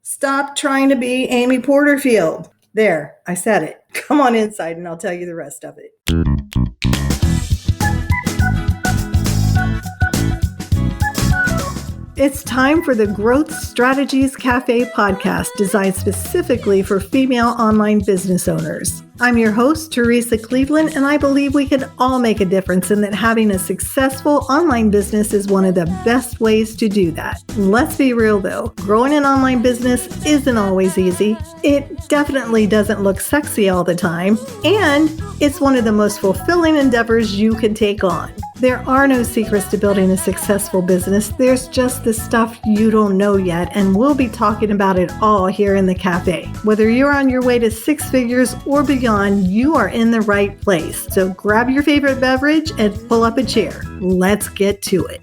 Stop trying to be Amy Porterfield. There, I said it. Come on inside and I'll tell you the rest of it. It's time for the Growth Strategies Cafe podcast, designed specifically for female online business owners. I'm your host, Teresa Cleveland, and I believe we can all make a difference and that having a successful online business is one of the best ways to do that. Let's be real though, growing an online business isn't always easy. It definitely doesn't look sexy all the time, and it's one of the most fulfilling endeavors you can take on. There are no secrets to building a successful business. There's just the stuff you don't know yet, and we'll be talking about it all here in the cafe. Whether you're on your way to six figures or beyond, you are in the right place. So grab your favorite beverage and pull up a chair. Let's get to it.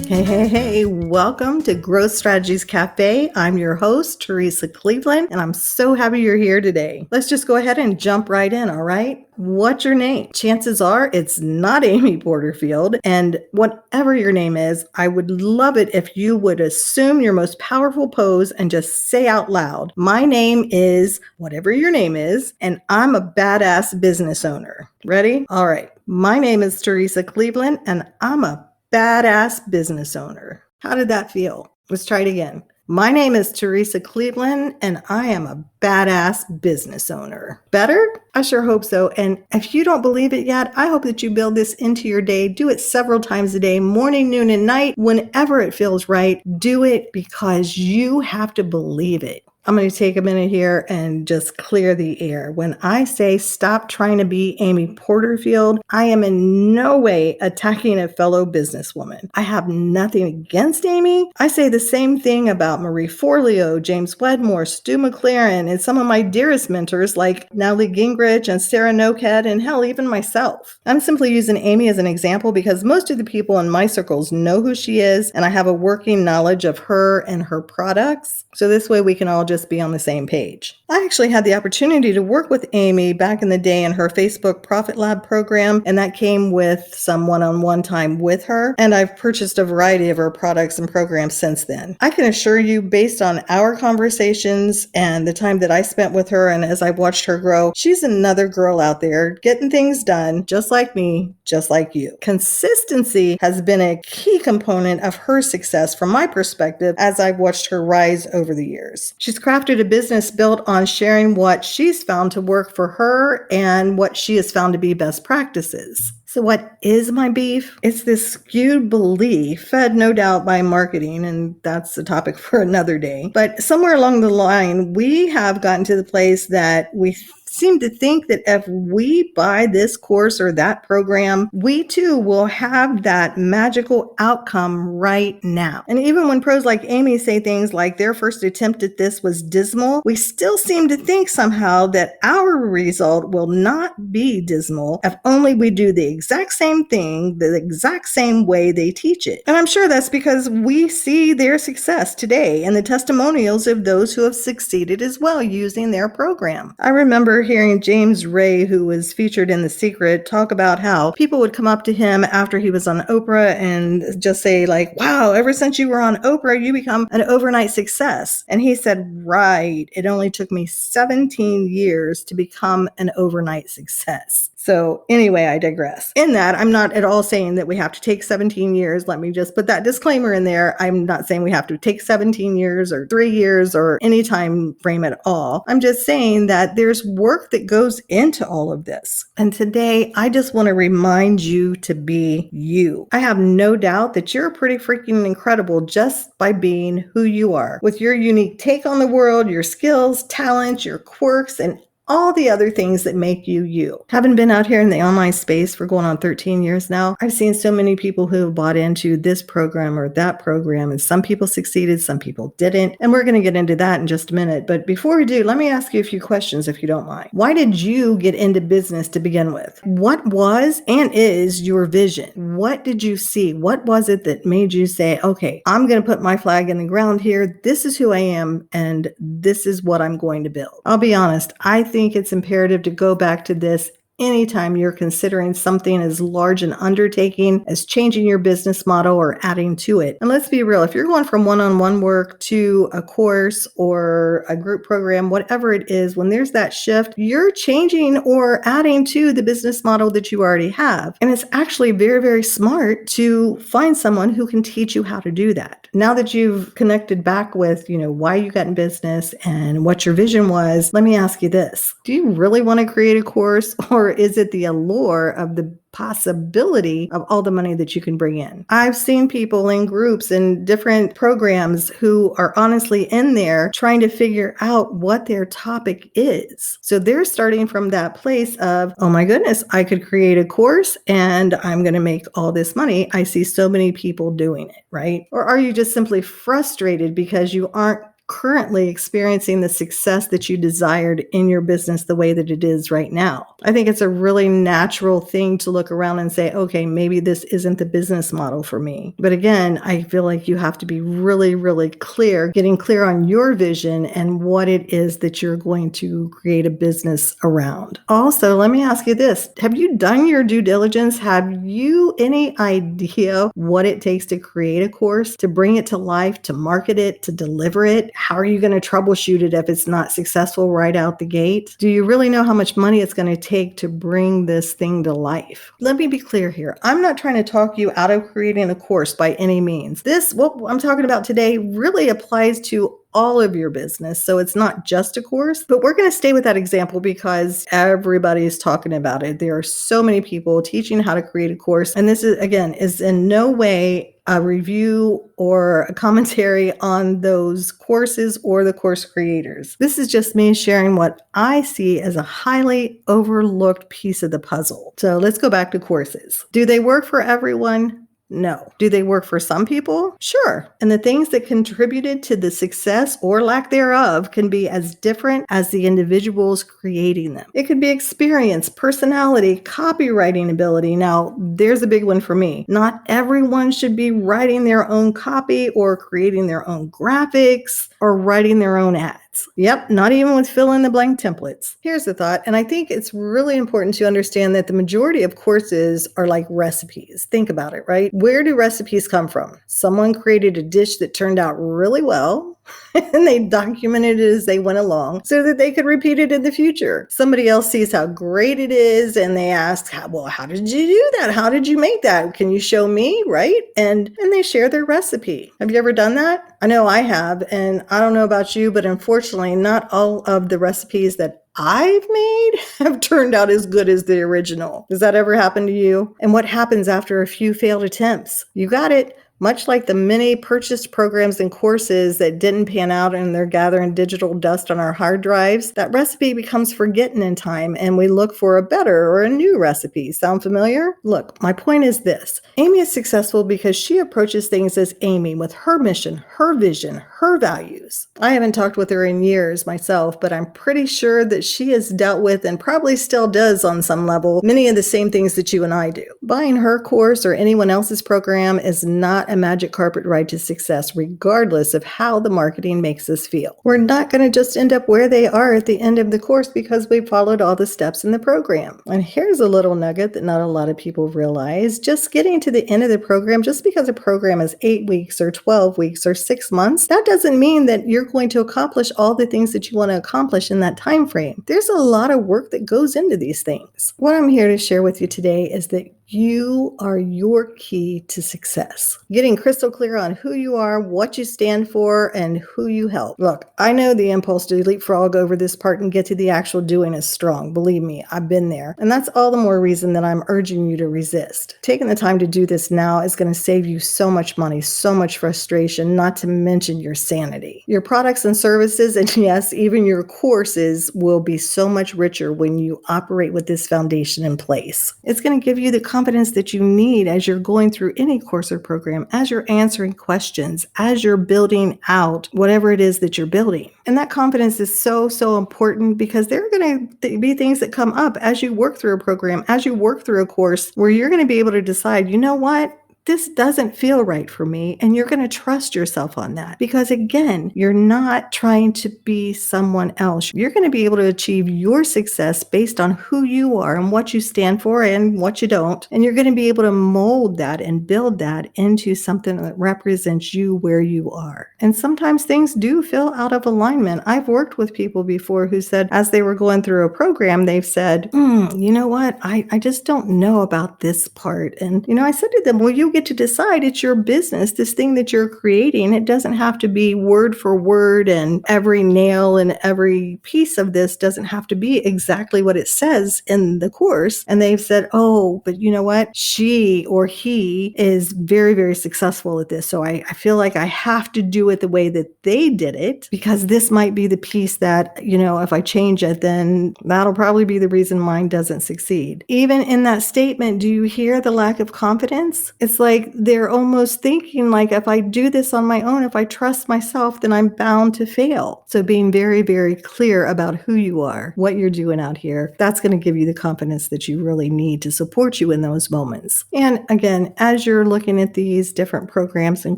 Hey, welcome to Growth Strategies Cafe. I'm your host, Teresa Cleveland, and I'm so happy you're here today. Let's just go ahead and jump right in, all right? What's your name? Chances are it's not Amy Porterfield, and whatever your name is, I would love it if you would assume your most powerful pose and just say out loud, my name is whatever your name is, and I'm a badass business owner. Ready? All right. My name is Teresa Cleveland, and I'm a badass business owner. How did that feel? Let's try it again. My name is Teresa Cleveland, and I am a badass business owner. Better? I sure hope so. And if you don't believe it yet, I hope that you build this into your day. Do it several times a day, morning, noon, and night. Whenever it feels right, do it because you have to believe it. I'm going to take a minute here and just clear the air. When I say stop trying to be Amy Porterfield, I am in no way attacking a fellow businesswoman. I have nothing against Amy. I say the same thing about Marie Forleo, James Wedmore, Stu McLaren, and some of my dearest mentors like Natalie Gingrich and Sarah Noquette, and hell, even myself. I'm simply using Amy as an example because most of the people in my circles know who she is, and I have a working knowledge of her and her products. So this way we can all just be on the same page. I actually had the opportunity to work with Amy back in the day in her Facebook Profit Lab program, and that came with some one-on-one time with her, and I've purchased a variety of her products and programs since then. I can assure you, based on our conversations and the time that I spent with her and as I've watched her grow, she's another girl out there getting things done, just like me, just like you. Consistency has been a key component of her success from my perspective as I've watched her rise over the years. She's crafted a business built on sharing what she's found to work for her and what she has found to be best practices. So what is my beef? It's this skewed belief, fed no doubt by marketing, and that's a topic for another day. But somewhere along the line, we have gotten to the place that we seem to think that if we buy this course or that program, we too will have that magical outcome right now. And even when pros like Amy say things like their first attempt at this was dismal, we still seem to think somehow that our result will not be dismal if only we do the exact same thing, the exact same way they teach it. And I'm sure that's because we see their success today and the testimonials of those who have succeeded as well using their program. I remember hearing James Ray, who was featured in The Secret, talk about how people would come up to him after he was on Oprah and just say like, wow, ever since you were on Oprah, you become an overnight success. And he said, right, it only took me 17 years to become an overnight success. So anyway, I digress. In that, I'm not at all saying that we have to take 17 years. Let me just put that disclaimer in there. I'm not saying we have to take 17 years or 3 years or any time frame at all. I'm just saying that there's work that goes into all of this. And today, I just want to remind you to be you. I have no doubt that you're pretty freaking incredible just by being who you are, with your unique take on the world, your skills, talents, your quirks, and all the other things that make you you. Having been out here in the online space for going on 13 years now, I've seen so many people who have bought into this program or that program, and some people succeeded, some people didn't. And we're going to get into that in just a minute. But before we do, let me ask you a few questions if you don't mind. Why did you get into business to begin with? What was and is your vision? What did you see? What was it that made you say, okay, I'm going to put my flag in the ground here. This is who I am, and this is what I'm going to build. I'll be honest, I think it's imperative to go back to this anytime you're considering something as large an undertaking as changing your business model or adding to it. And let's be real, if you're going from one-on-one work to a course or a group program, whatever it is, when there's that shift, you're changing or adding to the business model that you already have. And it's actually very, very smart to find someone who can teach you how to do that. Now that you've connected back with, why you got in business and what your vision was, let me ask you this. Do you really want to create a course, or is it the allure of the possibility of all the money that you can bring in? I've seen people in groups and different programs who are honestly in there trying to figure out what their topic is. So they're starting from that place of, oh my goodness, I could create a course and I'm going to make all this money. I see so many people doing it, right? Or are you just simply frustrated because you aren't currently experiencing the success that you desired in your business the way that it is right now? I think it's a really natural thing to look around and say, okay, maybe this isn't the business model for me. But again, I feel like you have to be really, really clear, getting clear on your vision and what it is that you're going to create a business around. Also, let me ask you this. Have you done your due diligence? Have you any idea what it takes to create a course, to bring it to life, to market it, to deliver it? How are you going to troubleshoot it if it's not successful right out the gate? Do you really know how much money it's going to take to bring this thing to life? Let me be clear here. I'm not trying to talk you out of creating a course by any means. What I'm talking about today really applies to all of your business. So it's not just a course, but we're going to stay with that example because everybody's talking about it. There are so many people teaching how to create a course. And this is in no way a review or a commentary on those courses or the course creators. This is just me sharing what I see as a highly overlooked piece of the puzzle. So let's go back to courses. Do they work for everyone? No. Do they work for some people? Sure. And the things that contributed to the success or lack thereof can be as different as the individuals creating them. It could be experience, personality, copywriting ability. Now, there's a big one for me. Not everyone should be writing their own copy or creating their own graphics or writing their own ads. Yep, not even with fill in the blank templates. Here's the thought, and I think it's really important to understand that the majority of courses are like recipes. Think about it, right? Where do recipes come from? Someone created a dish that turned out really well, and they documented it as they went along so that they could repeat it in the future. Somebody else sees how great it is and they ask, how did you do that? How did you make that? Can you show me? Right? And they share their recipe. Have you ever done that? I know I have, and I don't know about you, but unfortunately, not all of the recipes that I've made have turned out as good as the original. Does that ever happen to you? And what happens after a few failed attempts? You got it. Much like the many purchased programs and courses that didn't pan out and they're gathering digital dust on our hard drives, that recipe becomes forgotten in time and we look for a better or a new recipe. Sound familiar? Look, my point is this. Amy is successful because she approaches things as Amy with her mission, her vision, her values. I haven't talked with her in years myself, but I'm pretty sure that she has dealt with and probably still does on some level many of the same things that you and I do. Buying her course or anyone else's program is not a magic carpet ride to success, regardless of how the marketing makes us feel. We're not going to just end up where they are at the end of the course because we followed all the steps in the program. And here's a little nugget that not a lot of people realize. Just getting to the end of the program, just because a program is 8 weeks or 12 weeks or 6 months, that doesn't mean that you're going to accomplish all the things that you want to accomplish in that time frame. There's a lot of work that goes into these things. What I'm here to share with you today is that you are your key to success. Getting crystal clear on who you are, what you stand for, and who you help. Look, I know the impulse to leapfrog over this part and get to the actual doing is strong. Believe me, I've been there. And that's all the more reason that I'm urging you to resist. Taking the time to do this now is going to save you so much money, so much frustration, not to mention your sanity. Your products and services, and yes, even your courses will be so much richer when you operate with this foundation in place. It's going to give you the confidence that you need as you're going through any course or program, as you're answering questions, as you're building out whatever it is that you're building. And that confidence is so, so important because there are going to be things that come up as you work through a program, as you work through a course, where you're going to be able to decide, you know what? this doesn't feel right for me. And you're going to trust yourself on that because, again, you're not trying to be someone else. You're going to be able to achieve your success based on who you are and what you stand for and what you don't. And you're going to be able to mold that and build that into something that represents you where you are. And sometimes things do feel out of alignment. I've worked with people before who said, as they were going through a program, they've said, you know what? I just don't know about this part. And, I said to them, well, you get to decide. It's your business. This thing that you're creating, it doesn't have to be word for word, and every nail and every piece of this doesn't have to be exactly what it says in the course. And they've said, oh, but you know what? She or he is very, very successful at this. So I feel like I have to do it the way that they did it because this might be the piece that, if I change it, then that'll probably be the reason mine doesn't succeed. Even in that statement, do you hear the lack of confidence? It's like they're almost thinking like, if I do this on my own, if I trust myself, then I'm bound to fail. So being very, very clear about who you are, what you're doing out here, that's going to give you the confidence that you really need to support you in those moments. And again, as you're looking at these different programs and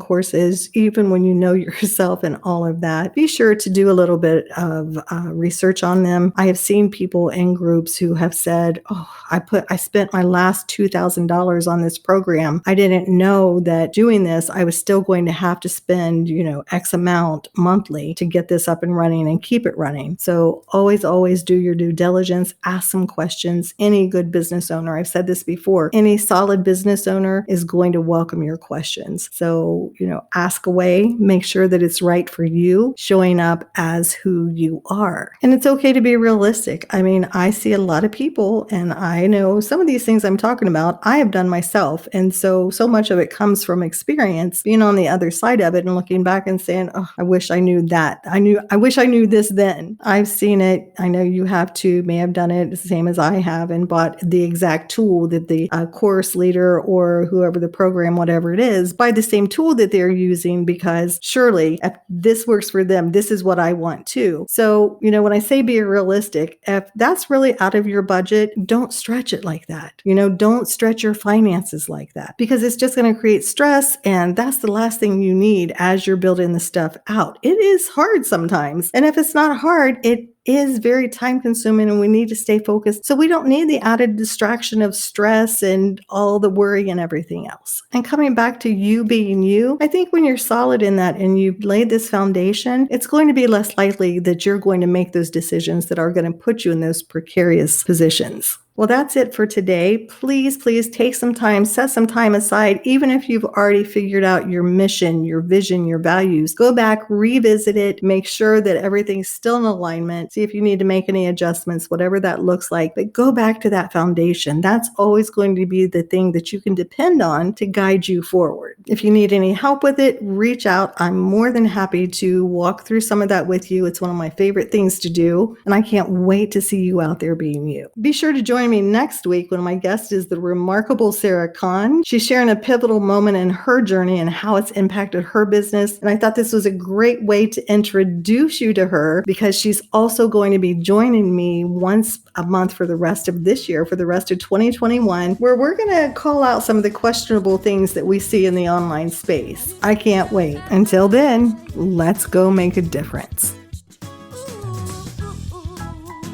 courses, even when you know yourself and all of that, be sure to do a little bit of research on them. I have seen people in groups who have said, oh, I spent my last $2,000 on this program. I didn't know that doing this, I was still going to have to spend, X amount monthly to get this up and running and keep it running. So always do your due diligence, ask some questions. Any good business owner, I've said this before, any solid business owner is going to welcome your questions. So, ask away, make sure that it's right for you, showing up as who you are. And it's okay to be realistic. I mean, I see a lot of people, and I know some of these things I'm talking about, I have done myself. And so much of it comes from experience, being on the other side of it and looking back and saying, oh, I wish I knew that. I wish I knew this then. I've seen it. I know you have too, may have done it the same as I have and bought the exact tool that the course leader or whoever the program, whatever it is, buy the same tool that they're using because surely if this works for them, this is what I want too. So, when I say be realistic, if that's really out of your budget, don't stretch it like that. Don't stretch your finances like that because it's just going to create stress. And that's the last thing you need as you're building the stuff out. It is hard sometimes. And if it's not hard, it is very time consuming and we need to stay focused. So we don't need the added distraction of stress and all the worry and everything else. And coming back to you being you, I think when you're solid in that and you've laid this foundation, it's going to be less likely that you're going to make those decisions that are going to put you in those precarious positions. Well, that's it for today. Please take some time, set some time aside, even if you've already figured out your mission, your vision, your values. Go back, revisit it, make sure that everything's still in alignment. See if you need to make any adjustments, whatever that looks like. But go back to that foundation. That's always going to be the thing that you can depend on to guide you forward. If you need any help with it, reach out. I'm more than happy to walk through some of that with you. It's one of my favorite things to do, and I can't wait to see you out there being you. Be sure to join me next week when my guest is the remarkable Sarah Kahn. She's sharing a pivotal moment in her journey and how it's impacted her business. And I thought this was a great way to introduce you to her because she's also going to be joining me once a month for the rest of this year, for the rest of 2021, where we're going to call out some of the questionable things that we see in the online space. I can't wait. Until then, let's go make a difference.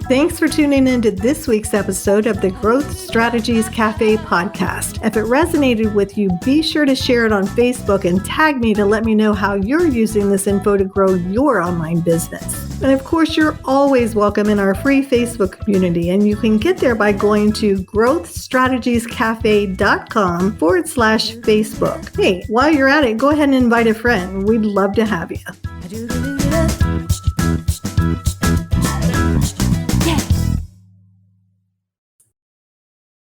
Thanks for tuning in to this week's episode of the Growth Strategies Cafe podcast. If it resonated with you, be sure to share it on Facebook and tag me to let me know how you're using this info to grow your online business. And of course, you're always welcome in our free Facebook community, and you can get there by going to growthstrategiescafe.com/Facebook. Hey, while you're at it, go ahead and invite a friend. We'd love to have you.